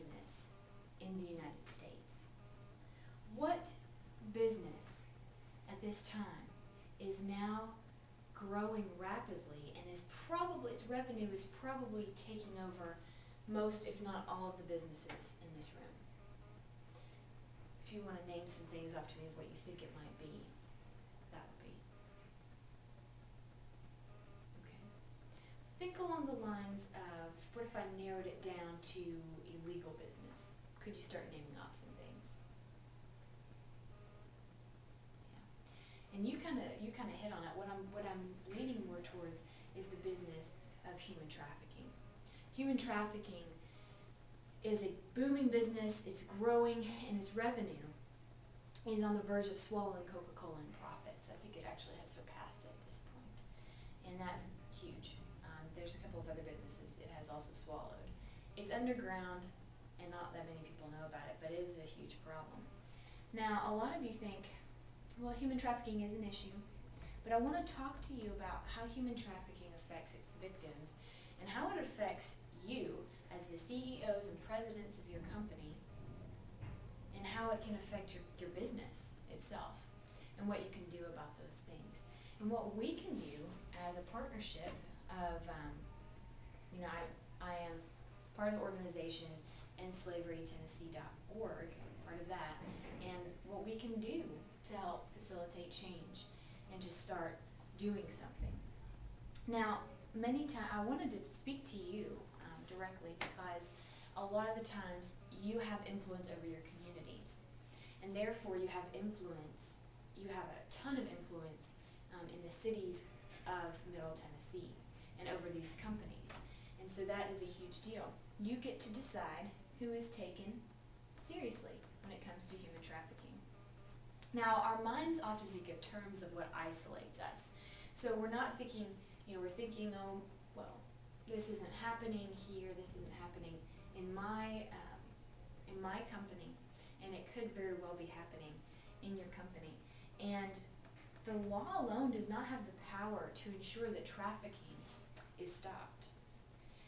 business in the United States? What business at this time is now growing rapidly and is probably, its revenue is probably taking over most, if not all, of the businesses in this room? If you want to name some things off to me of what you think it might be, that would be. Okay. Think along the lines of, what if I narrowed it down to illegal business? Could you start naming off some things? Yeah. And you kind of hit on it. What I'm leaning more towards is the business of human trafficking. Human trafficking is a booming business. It's growing, and its revenue is on the verge of swallowing Coca-Cola in profits. I think it actually has surpassed it at this point, and that's huge. There's a couple of other businesses it has also swallowed. It's underground, and not that many people know about it, but it is a huge problem. Now, a lot of you think, well, human trafficking is an issue, but I want to talk to you about how human trafficking affects its victims and how it affects you as the CEOs and presidents of your company, and how it can affect your business itself, and what you can do about those things. And what we can do as a partnership of, I am part of the organization EndSlaveryTennessee.org, part of that, and what we can do to help facilitate change and to start doing something. Now, many times, I wanted to speak to you directly because a lot of the times you have influence over your communities, and therefore you have influence, you have a ton of influence in the cities of Middle Tennessee and over these companies, and so that is a huge deal. You get to decide who is taken seriously when it comes to human trafficking. Now, our minds often think of terms of what isolates us, so we're not thinking, we're thinking, oh, well, this isn't happening here, this isn't happening in my company, and it could very well be happening in your company. And the law alone does not have the power to ensure that trafficking is stopped.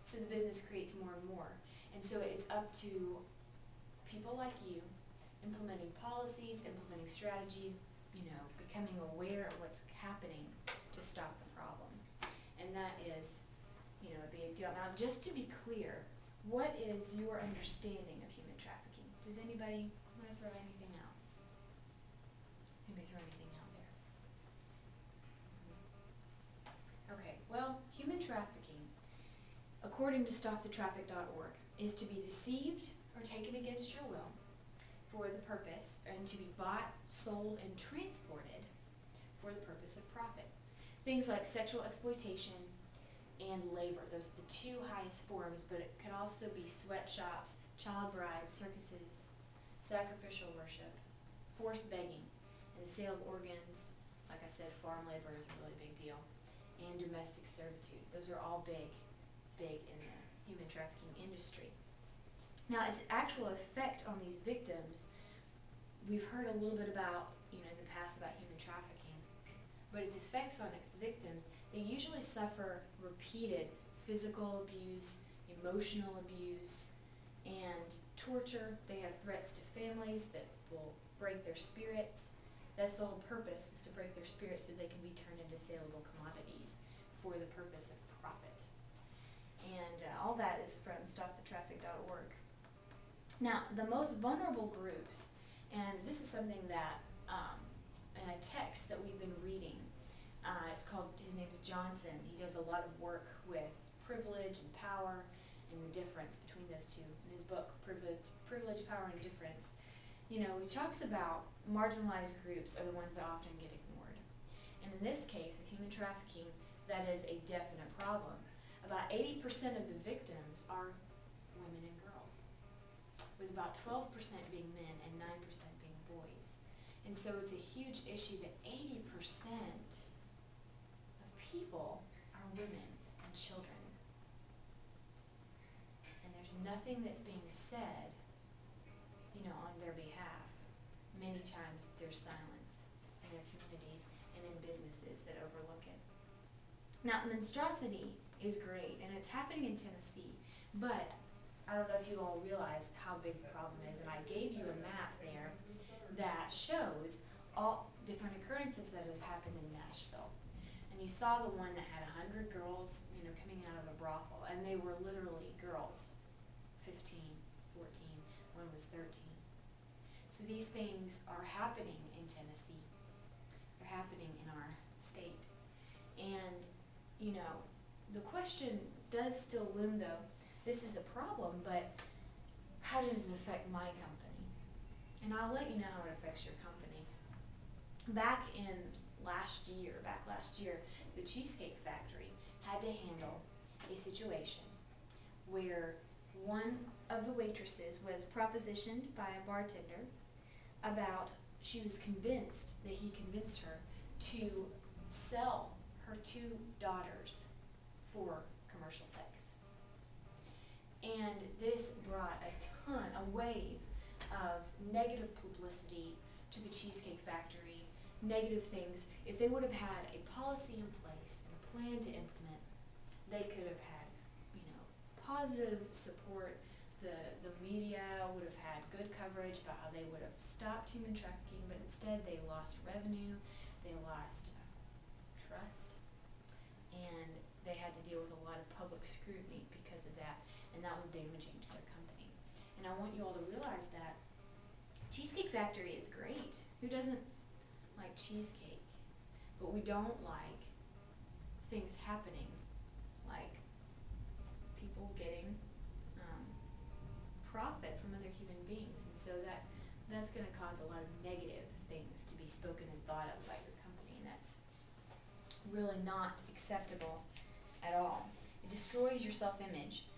So the business creates more and more. And so it's up to people like you implementing policies, implementing strategies, becoming aware of what's happening to stop the problem. And that is, a big deal. Now, just to be clear, what is your understanding of human trafficking? Does anybody want to throw anything out? Anybody throw anything out there? Okay, well, human trafficking, according to StopTheTraffic.org, is to be deceived or taken against your will for the purpose, and to be bought, sold, and transported for the purpose of profit. Things like sexual exploitation and labor, those are the two highest forms, but it could also be sweatshops, child brides, circuses, sacrificial worship, forced begging, and the sale of organs. Like I said, farm labor is a really big deal, and domestic servitude. Those are all big in the human trafficking industry. Now, its actual effect on these victims, we've heard a little bit about, in the past about human trafficking, but its effects on its victims, they usually suffer repeated physical abuse, emotional abuse, and torture. They have threats to families that will break their spirits. That's the whole purpose, is to break their spirits so they can be turned into saleable commodities for the purpose of profit. And all that is from StopTheTraffic.org. Now, the most vulnerable groups, and this is something that, in a text that we've been reading, it's called, his name's Johnson. He does a lot of work with privilege and power and the difference between those two. In his book, Privilege, Power, and Difference, he talks about marginalized groups are the ones that often get ignored. And in this case, with human trafficking, that is a definite problem. About 80% of the victims are women and girls, with about 12% being men and 9% being boys. And so it's a huge issue that 80% of people are women and children. And there's nothing that's being said, on their behalf. Many times there's silence in their communities and in businesses that overlook it. Now, monstrosity is great, and it's happening in Tennessee, but I don't know if you all realize how big the problem is, and I gave you a map there that shows all different occurrences that have happened in Nashville. And you saw the one that had 100 girls, coming out of a brothel, and they were literally girls, 15, 14, one was 13. So these things are happening in Tennessee. They're happening in our state. And, the question does still loom, though. This is a problem, but how does it affect my company? And I'll let you know how it affects your company. Back last year, the Cheesecake Factory had to handle a situation where one of the waitresses was propositioned by a bartender about, she was convinced that he convinced her to sell her 2 daughters for commercial sex. And this brought a wave of negative publicity to the Cheesecake Factory, negative things. If they would have had a policy in place and a plan to implement, they could have had, positive support. The media would have had good coverage about how they would have stopped human trafficking, but instead they lost revenue, they lost trust, and they had to deal with a lot of public scrutiny because of that, and that was damaging to their company. And I want you all to realize that Cheesecake Factory is great. Who doesn't like cheesecake? But we don't like things happening, like people getting profit from other human beings, and so that's going to cause a lot of negative things to be spoken and thought of by your company, and that's really not acceptable at all. It destroys your self-image.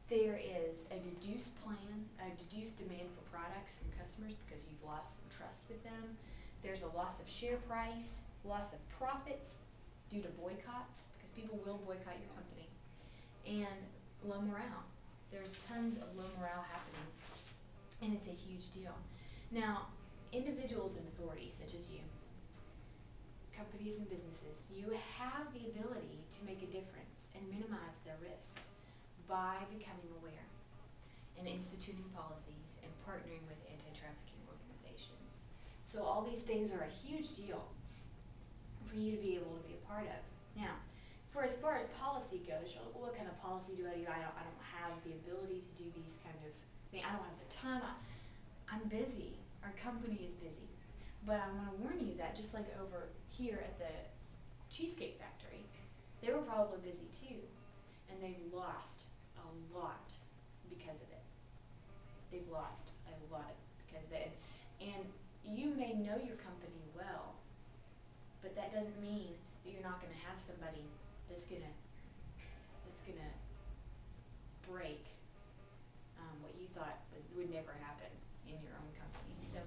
There is a deduced demand for products from customers because you've lost some trust with them. There's a loss of share price, loss of profits due to boycotts, because people will boycott your company, and low morale. There's tons of low morale happening, and it's a huge deal. Now, individuals and authorities such as you, companies and businesses, you have the ability to make a difference and minimize their risk by becoming aware and instituting policies and partnering with anti-trafficking organizations. So all these things are a huge deal for you to be able to be a part of. Now, for as far as policy goes, you're like, well, what kind of policy do I do? I don't have the ability to do these kind of things. I don't have the time. I'm busy. Our company is busy. But I want to warn you that just like over here at the Cheesecake Factory, they were probably busy too. And they've lost a lot because of it. They've lost a lot because of it. And you may know your company well, but that doesn't mean that you're not going to have somebody that's gonna break what you thought would never happen in your own company. So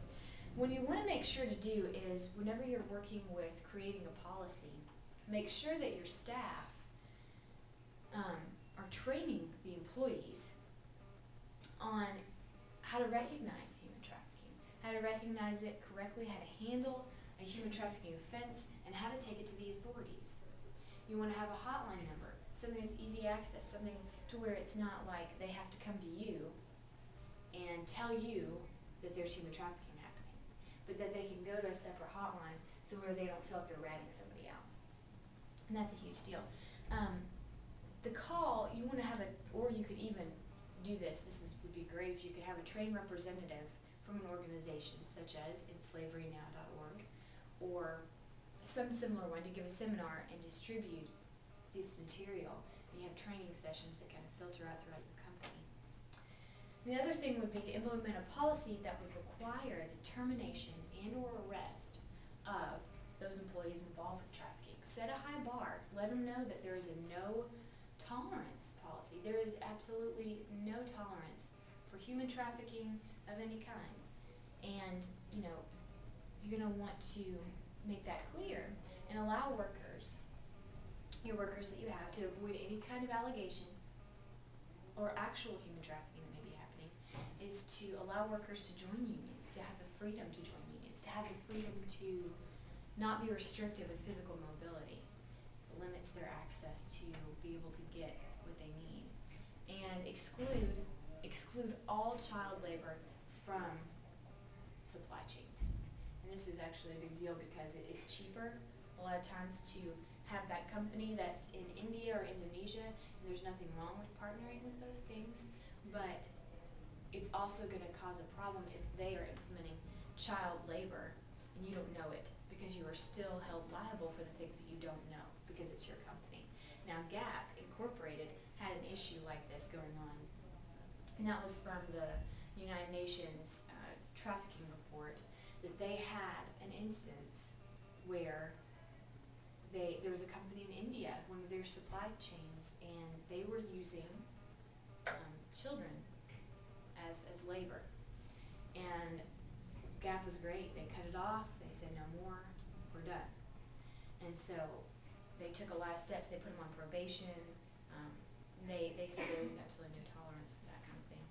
what you want to make sure to do is, whenever you're working with creating a policy, make sure that your staff are training the employees on how to recognize human trafficking, how to recognize it correctly, how to handle a human trafficking offense, and how to take it to the authorities. You want to have a hotline number, something that's easy access, something to where it's not like they have to come to you and tell you that there's human trafficking happening, but that they can go to a separate hotline so where they don't feel like they're ratting somebody out. And that's a huge deal. The call, you want to have or you could even do this would be great if you could have a trained representative from an organization such as enslaverynow.org or some similar one to give a seminar and distribute this material. And you have training sessions that kind of filter out throughout your company. The other thing would be to implement a policy that would require the termination and or arrest of those employees involved with trafficking. Set a high bar. Let them know that there is a no tolerance policy. There is absolutely no tolerance for human trafficking of any kind. And, you're going to want to make that clear and allow your workers that you have, to avoid any kind of allegation or actual human trafficking that may be happening, is to allow workers to join unions, to have the freedom to join unions, to have the freedom to not be restricted with physical mobility. It limits their access to be able to get what they need. and exclude all child labor from supply chains. And this is actually a big deal because it's cheaper a lot of times to have that company that's in India or Indonesia, and there's nothing wrong with partnering with those things, but it's also going to cause a problem if they are implementing child labor and you don't know it, because you are still held liable for the things that you don't know because it's your company. Now Gap Incorporated had an issue like this going on, and that was from the United Nations trafficking report, that they had an instance where there was a company in India, one of their supply chains, and they were using children as labor. And Gap was great. They cut it off. They said no more. We're done. And so they took a lot of steps. They put them on probation. They said there was absolutely no tolerance for that kind of thing.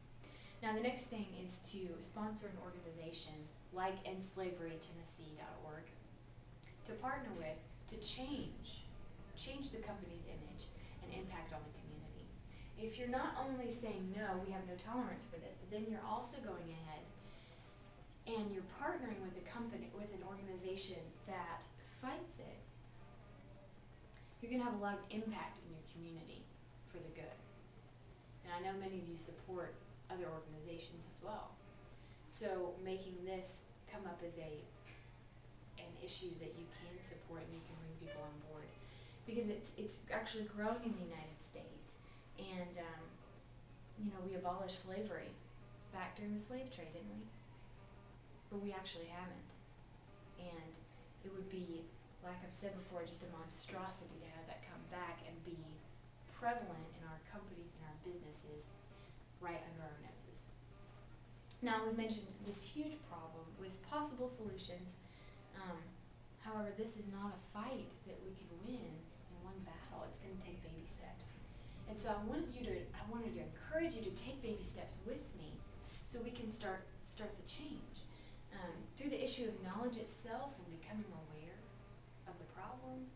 Now the next thing is to sponsor an organization like EndSlaveryTennessee.org to partner with to change the company's image and impact on the community. If you're not only saying no, we have no tolerance for this, but then you're also going ahead and you're partnering with a company, with an organization that fights it, you're going to have a lot of impact in your community for the good. And I know many of you support other organizations as well. So making this come up as an issue that you can support and you can bring people on board, because it's actually growing in the United States. And you know, we abolished slavery back during the slave trade, didn't we? But we actually haven't. And it would be, like I've said before, just a monstrosity to have that come back and be prevalent in our companies and our businesses right under our noses. Now, we mentioned this huge problem with possible solutions. However, this is not a fight that we can win in one battle. It's going to take baby steps. And so I wanted to encourage you to take baby steps with me so we can start the change. Through the issue of knowledge itself and becoming aware of the problem,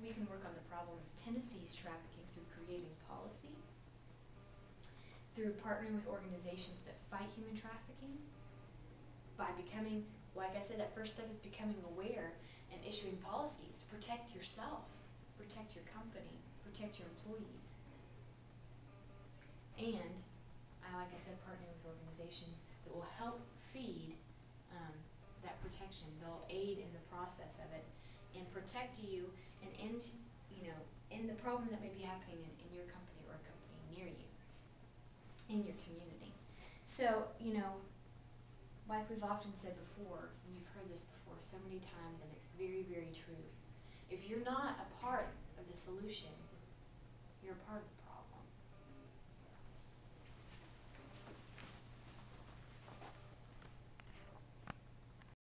we can work on the problem of Tennessee's trafficking through creating policy, through partnering with organizations that fight human trafficking, by becoming, like I said, that first step is becoming aware and issuing policies. Protect yourself, protect your company, protect your employees. And, like I said, partnering with organizations that will help feed that protection. They'll aid in the process of it and protect you and end the problem that may be happening in your company or a company near you, in your community. So, like we've often said before, and you've heard this before so many times, and it's very, very true. If you're not a part of the solution,